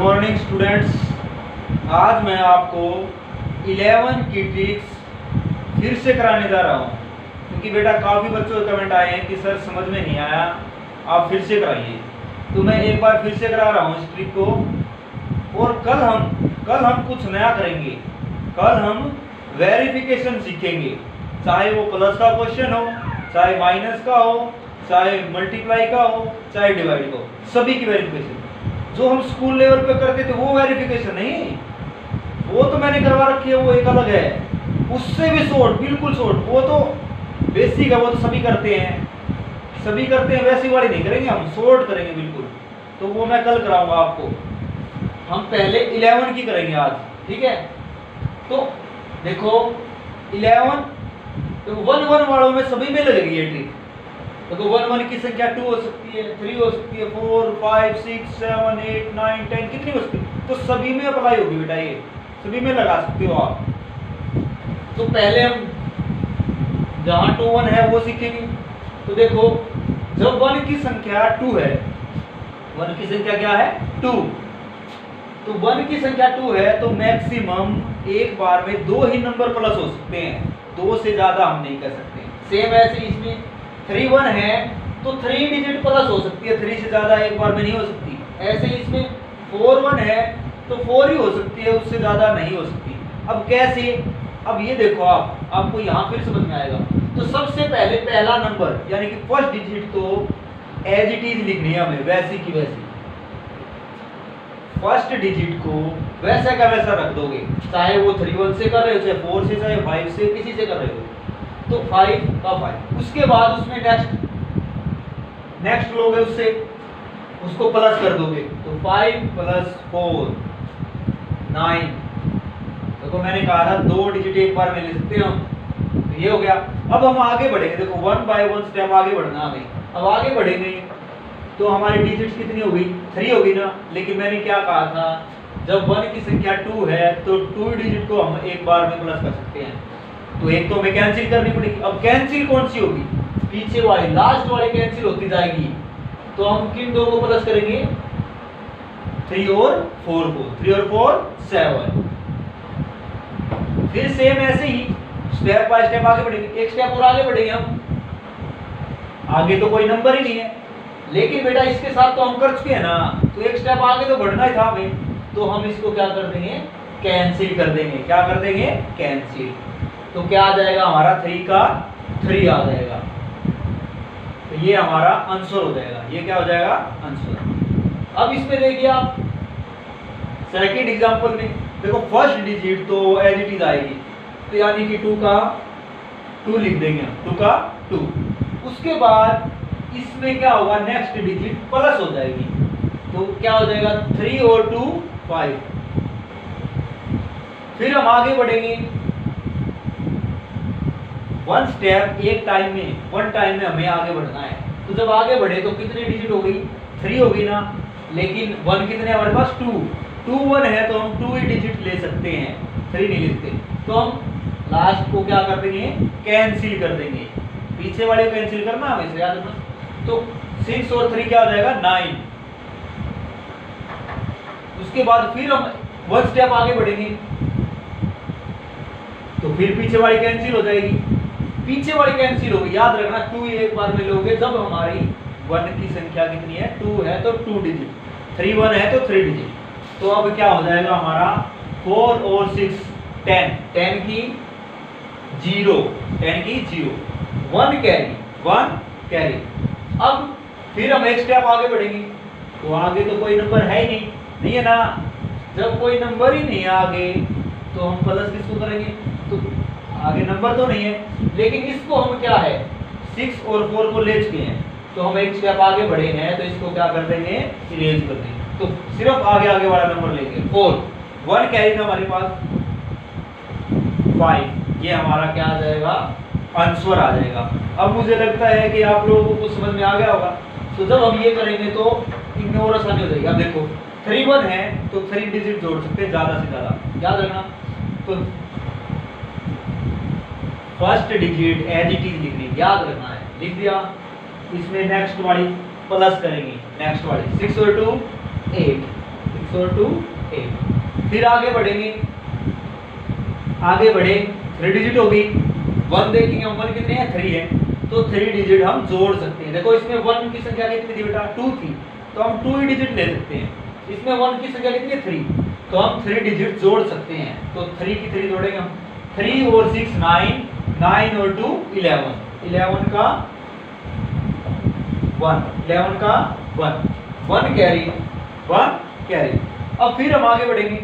Morning students, आज मैं आपको 11 की ट्रिक्स फिर से कराने जा रहा हूँ, क्योंकि बेटा काफ़ी बच्चों के कमेंट आए हैं कि सर समझ में नहीं आया, आप फिर से कराइए। तो मैं एक बार फिर से करा रहा हूँ इस ट्रिक को। और कल हम कुछ नया करेंगे। कल हम वेरिफिकेशन सीखेंगे, चाहे वो प्लस का क्वेश्चन हो, चाहे माइनस का हो, चाहे मल्टीप्लाई का हो, चाहे डिवाइड का हो, सभी की वेरिफिकेशन। जो हम स्कूल लेवल पे करते थे वो वेरिफिकेशन नहीं, वो तो मैंने करवा रखी है, वो एक अलग है। उससे भी शॉर्ट, बिल्कुल शॉर्ट, वो तो बेसिक है, वो तो सभी करते हैं, वैसी वाली नहीं करेंगे, हम शॉर्ट करेंगे बिल्कुल। तो वो मैं कल कराऊंगा आपको। हम पहले 11 की करेंगे आज, ठीक है। तो देखो 11 तो 1 वालों में सभी में लगेगी ये ट्रिक। देखो 1 की संख्या 2 हो सकती है, 3 हो सकती है, 4, 5, 6, 7, 8, 9, 10 कितनी हो सकती है, तो सभी में अप्लाई होगी बेटा, ये सभी में लगा सकते हो आप। तो पहले हम जहाँ 2 1 है वो सीखेंगे। तो देखो जब 1 की संख्या 2 है, 1 की संख्या क्या है 2, तो 1 की संख्या 2 है तो मैक्सिमम एक बार में 2 ही नंबर प्लस हो सकते हैं, 2 से ज्यादा हम नहीं कर सकते। सेम ऐसे इसमें 3 1 है तो 3 डिजिट प्लस हो सकती है, 3 से ज्यादा एक बार में नहीं हो सकती। ऐसे ही इसमें 4 1 है तो 4 ही हो सकती है, उससे ज्यादा नहीं हो सकती। अब कैसे, अब ये देखो आपको यहाँ फिर समझ में आएगा। तो सबसे पहले पहला नंबर यानी कि फर्स्ट डिजिट तो एज इट इज लिखनी है हमें, वैसी की वैसी। फर्स्ट डिजिट को वैसा का वैसा रख दोगे, चाहे वो 3 1 से कर रहे हो, चाहे 4 से, चाहे 5 से, किसी से कर रहे हो। तो 5 का 5, उसके बाद उसमें नेक्स्ट लोगे, उससे उसको प्लस कर दोगे, तो 5 + 4 9। देखो मैंने कहा था 2 डिजिट एक बार में ले सकते हैं हम, तो ये हो गया। अब हम आगे बढ़ेंगे, देखो 1 बाय 1 स्टेप आगे बढ़ना हमें। अब आगे बढ़ेंगे तो हमारी डिजिट कितनी होगी, 3 होगी ना। लेकिन मैंने क्या कहा था, जब 1 की संख्या 2 है तो 2 डिजिट को हम एक बार में प्लस कर सकते हैं, तो एक तो हमें कैंसिल करनी पड़ेगी। अब कैंसिल कौन सी होगी, पीछे वाली लास्ट वाली कैंसिल होती जाएगी। तो हम किन दो को प्लस करेंगे, 3 और 4 को, 3 और 4 7। फिर सेम ऐसे ही स्टेप बाय स्टेप आगे बढ़ेंगे। एक स्टेप और आगे बढ़ेंगे हम, आगे तो कोई नंबर ही नहीं है, लेकिन बेटा इसके साथ तो हम कर चुके हैं ना, तो एक स्टेप आगे तो बढ़ना ही था हमें। तो हम इसको क्या कर देंगे, कैंसिल कर देंगे। क्या कर देंगे, कैंसिल। तो क्या आ जाएगा हमारा 3 का 3 आ जाएगा, तो ये हमारा आंसर हो जाएगा। ये क्या हो जाएगा, आंसर। अब इसमें देखिए आप सेकंड एग्जांपल में देखो, फर्स्ट डिजिट तो एज इट इज आएगी, तो यानी कि 2 का 2 लिख देंगे हम, 2 का 2। उसके बाद इसमें क्या होगा, नेक्स्ट डिजिट प्लस हो जाएगी, तो क्या हो जाएगा 3 और 2 5। फिर हम आगे बढ़ेंगे, वन स्टेप एक टाइम में, वन टाइम में हमें आगे बढ़ना है। तो जब आगे बढ़े तो कितनी डिजिट हो गई, 3 होगी ना। लेकिन 1 कितने हमारे पास 2 1 है तो हम 2 ही डिजिट ले सकते हैं, 3 नहीं लेते। तो हम लास्ट को क्या कर देंगे, कैंसिल कर देंगे। पीछे वाले को कैंसिल करना हमें याद रखना। तो 6 और 3 क्या हो जाएगा 9। उसके बाद फिर हम 1 स्टेप आगे बढ़ेंगे, तो फिर पीछे वाली कैंसिल हो जाएगी। पीछे वाली कैंसिल होगी, याद रखना 2 एक बार में लोगे जब हमारी 1 की संख्या कितनी है 2 है तो 2 डिजिट, 3 1 है तो 3 डिजिट। तो अब क्या हो जाएगा हमारा 4 और 6 10, 10 की 0, 10 की 0, 1 कैरी। अब फिर हम एक स्टेप आगे बढ़ेंगे, तो आगे तो कोई नंबर है ही नहीं है ना। जब कोई नंबर ही नहीं है आगे तो हम प्लस किसको करेंगे, तो आगे नंबर तो नहीं है। लेकिन इसको हम क्या है 6 और 4 को ले चुके हैं, तो हम एक स्टेप आगे बढ़े हैं, तो इसको क्या कर देंगे, इरेज कर देंगे। तो सिर्फ आगे वाला नंबर लेंगे 4, 1 कैरी था हमारे पास 5। ये हमारा क्या आ जाएगा, आंसर आ जाएगा। अब मुझे लगता है कि आप लोगों को समझ में आ गया होगा। तो जब हम ये करेंगे तो इनमें और आसानी हो जाएगी। अब देखो 3 1 है तो 3 डिजिट जोड़ सकते हैं ज्यादा से ज्यादा, याद रखना। तो first digit as it is लिखनी, याद रखना है, लिख दिया। इसमें नेक्स्ट वाली प्लस करेंगे, नेक्स्ट वाली 6 और 2 8, 6 और 2 8। फिर आगे बढ़ेंगे, आगे बढ़े 3 डिजिट होगी। 1 देखेंगे, 1 कितने हैं 3 है, तो 3 डिजिट हम जोड़ सकते हैं। देखो इसमें 1 की संख्या कितनी थी बेटा 2 थी, तो हम 2 ही डिजिट ले सकते हैं। इसमें 1 की संख्या कितनी है 3, तो हम 3 डिजिट जोड़ सकते हैं। तो 3 की 3 जोड़ेंगे हम, 3 और 6 9, 9 और 2 11, 11 का 1, 11 का 1, 1 कैरी, 1 कैरी। अब फिर हम आगे बढ़ेंगे,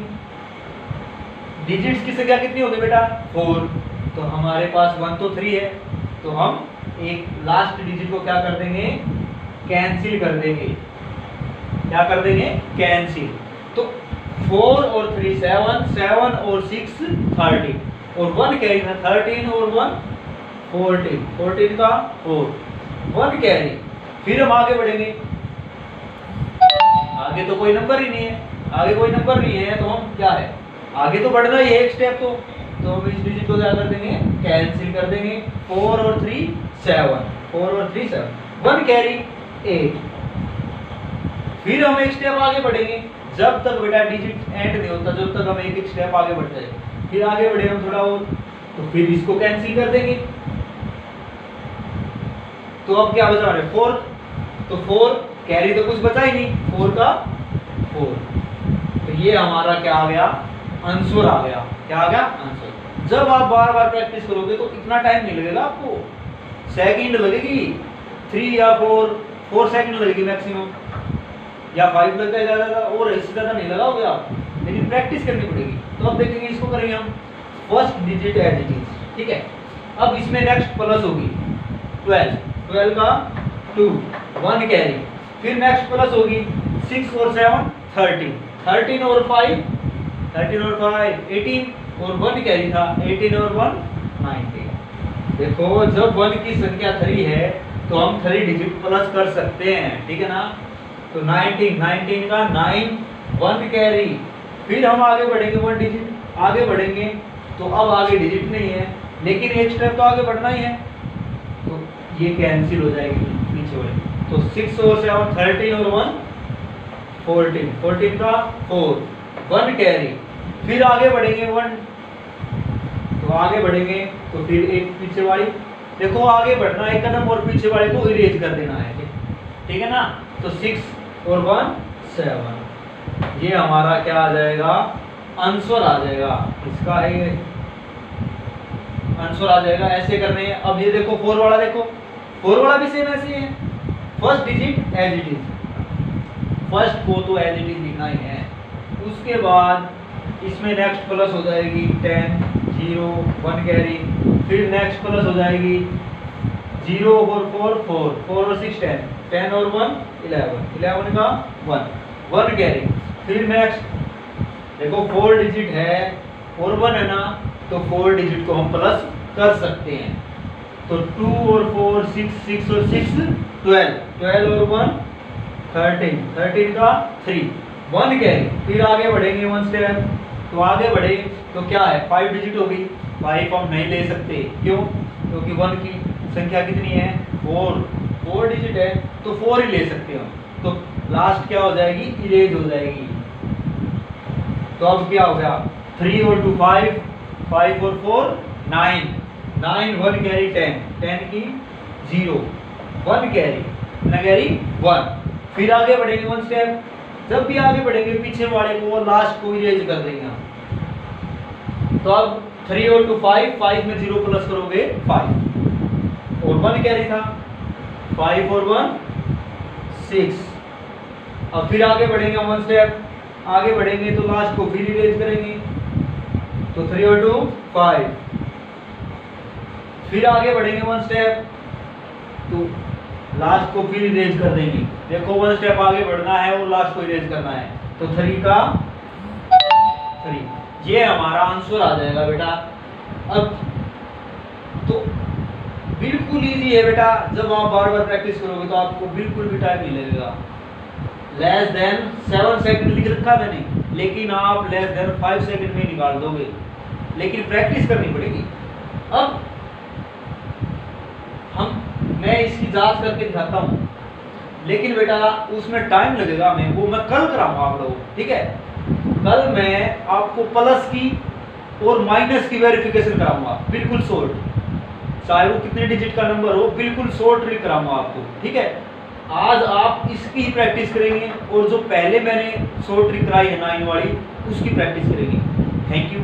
डिजिट्स की संख्या कितनी होगी बेटा 4, तो हमारे पास 1 तो 3 है, तो हम एक लास्ट डिजिट को क्या कर देंगे कैंसिल कर देंगे। क्या कर देंगे कैंसिल। तो 4 और 3 7, 7 और 6 13, और 1 कैरी था 13 और 1 14, 14 का 4, 1 कैरी। फिर हम आगे बढ़ेंगे, आगे तो कोई नंबर ही नहीं है, आगे कोई नंबर नहीं है, तो हम क्या है आगे तो बढ़ना ही है एक स्टेप। तो हम इस डिजिट को क्या कर देंगे कैंसिल कर देंगे। 4 और 3 7, 4 और 3 7, 1 कैरी 8। फिर हम एक स्टेप आगे बढ़ेंगे, जब तक बेटा डिजिट एंड नहीं होता, जब तक हम एक एक स्टेप आगे बढ़ते हैं। फिर आगे बढ़े हम थोड़ा और, तो फिर इसको कैंसिल कर देंगे। तो अब क्या बचा रहे 4, तो 4 कैरी तो कुछ बचा ही नहीं, 4 का 4। तो ये हमारा क्या आ गया आंसर आ गया। क्या आ गया आंसर। जब आप बार बार प्रैक्टिस करोगे तो इतना टाइम नहीं लगेगा आपको, सेकंड लगेगी 3 या 4 सेकंड लगेगी मैक्सिमम, या 5 लग जाएगा ज़्यादा, और इससे ज़्यादा नहीं लगाओगे आप, लेकिन प्रैक्टिस करनी पड़ेगी। तो अब देखेंगे इसको करेंगे हम first digit as it is, ठीक है। अब इसमें नेक्स्ट प्लस होगी 12, 12 का 2, 1 कैरी। फिर नेक्स्ट प्लस होगी 6 और 7 13, 13 और 5 13 और 5 18, और 1 कैरी था 18 और 1 19। देखो जब 1 की संख्या 3 है तो हम 3 डिजिट प्लस कर सकते हैं, ठीक है ना। तो 19, 19 का 9, 1 कैरी। फिर हम आगे बढ़ेंगे 1 डिजिट आगे बढ़ेंगे, तो अब आगे डिजिट नहीं है, लेकिन एक स्टेप तो आगे बढ़ना ही है, तो ये कैंसिल हो जाएगी पीछे वाली। तो 6 और 7 13 और 1 14, 14 का 4, 1 कैरी। फिर आगे बढ़ेंगे 1, तो आगे बढ़ेंगे तो फिर एक पीछे वाली, देखो आगे बढ़ना एक कदम और पीछे वाले को इरेज कर देना है, ठीक है ना। तो 6 और 1 7, ये हमारा क्या आ जाएगा आंसर आ जाएगा इसका है, आंसर आ जाएगा। ऐसे करने हैं। अब ये देखो 4 वाला, देखो 4 वाला भी सेम ऐसे ही है, first digit as it is, first को तो एज इट इज लिखना ही है। उसके बाद इसमें नेक्स्ट प्लस हो जाएगी 10 0 1 कैरी। फिर नेक्स्ट प्लस हो जाएगी 0 और 4 4, 4 और 6 10, 10 और 1 11, 11 का 1 कैरी। फिर नेक्स्ट देखो 4 डिजिट है और 1 है ना, तो 4 डिजिट को हम प्लस कर सकते हैं। तो 2 और 4 6, 6 और 6 12, 12 और 1 13, 13 का 3, 1 कैरी। फिर आगे बढ़ेंगे 1 स्टेप, तो आगे बढ़े तो क्या है 5 डिजिट होगी, 5 हम नहीं ले सकते, क्यों? क्योंकि 1 की संख्या कितनी है 4 डिजिट है, तो 4 ही ले सकते हो। तो लास्ट क्या हो जाएगी इरेज हो जाएगी। तो अब क्या हो गया 3 और 2 5, 5 और 4 9, 9 1 कैरी 10, 10 की 0, 1 कैरी, कितना कैरी 1। फिर आगे बढ़ेंगे 1 स्टेप, जब भी आगे बढ़ेंगे पीछे वाले को लास्ट को इरेज कर देंगे हम। तो अब 3 और 2 5, 5 में 0 प्लस करोगे 5, और 1 कैरी था 5 और 1 6। अब फिर आगे बढ़ेंगे 1 स्टेप, आगे बढ़ेंगे तो लास्ट को फिर इरेज करेंगे, तो 3 और 2 5। फिर आगे बढ़ेंगे 1 स्टेप, तो लास्ट को फिर इरेज कर देंगे। देखो 1 स्टेप आगे बढ़ना है और लास्ट को इरेज करना है, तो 3 का 3, ये हमारा आंसर आ जाएगा बेटा। अब तो बिल्कुल इजी है बेटा, जब आप बार बार प्रैक्टिस करोगे तो आपको बिल्कुल भी टाइम नहीं लगेगा। लेस देन 7 सेकंड लिख रखा मैंने, लेकिन आप लेस देन 5 सेकंड में निकाल दोगे, लेकिन प्रैक्टिस करनी पड़ेगी। अब मैं इसकी जांच करके दिखाता हूँ। लेकिन बेटा उसमें टाइम लगेगा हमें, वो मैं कल कराऊंगा आप लोगों को, ठीक है। कल मैं आपको प्लस की और माइनस की वेरिफिकेशन कराऊंगा, बिल्कुल शॉर्ट, चाहे वो कितने डिजिट का नंबर हो, बिल्कुल शॉर्ट ट्रिक कराऊंगा आपको, ठीक है। आज आप इसकी ही प्रैक्टिस करेंगे और जो पहले मैंने शॉर्ट ट्रिक कराई है 9 वाली, उसकी प्रैक्टिस करेंगे। Thank you.